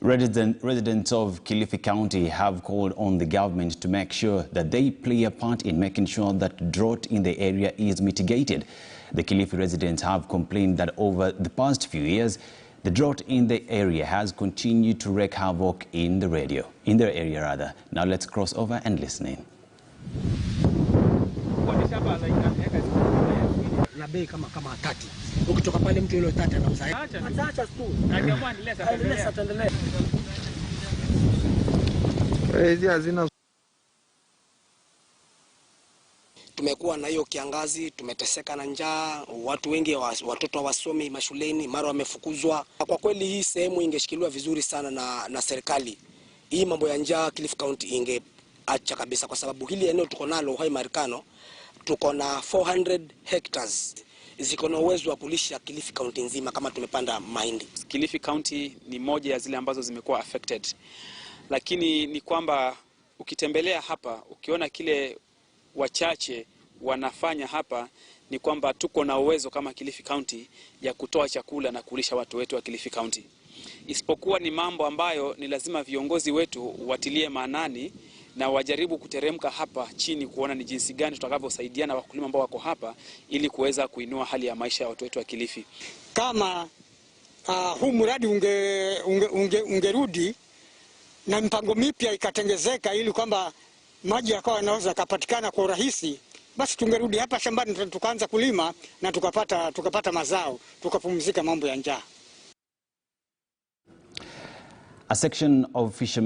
Residents of Kilifi County have called on the government to make sure that they play a part in making sure that drought in the area is mitigated. The Kilifi residents have complained that over the past few years, the drought in the area has continued to wreak havoc in their area. Now let's cross over and listen in. Na bei kama 30. Ukitoka pale mtu yule 30 anauza. Acha tu. Akiamua endelea. Hizi hazina. Tumekuwa na hiyo kiangazi, tumeteseka na njaa, watu wengi watoto hawasomi mashuleni, mara wamefukuzwa. Kwa kweli hii sehemu ingeshikiliwa vizuri sana na serikali. Hii mambo ya njaa Kilifi County ingeacha kabisa, kwa sababu hili eneo tuko nalo Uhai Marikano tuko na 400 hectares. Ziko na uwezo wa kulisha Kilifi County nzima kama tumepanda mahindi. Kilifi County ni moja ya zile ambazo zimekuwa affected. Lakini ni kwamba ukitembelea hapa, ukiona kile wachache wanafanya hapa, ni kwamba tuko na uwezo kama Kilifi County ya kutoa chakula na kulisha watu wetu wa Kilifi County. Isipokuwa ni mambo ambayo ni lazima viongozi wetu watilie maanani na wajaribu kuteremka hapa chini kuona ni jinsi gani tutakavyosaidiana wakulima ambao wako hapa ili kuweza kuinua hali ya maisha ya watu wetu wa Kilifi. Kama huu mradi ungerudi na mpango mipya ikatengezeka ili kwamba maji yakawa yanaweza kupatikana kwa urahisi, basi tungerudi hapa shambani tukaanza kulima na tukapata mazao, tukapumzika mambo ya njaa. A section of fishermen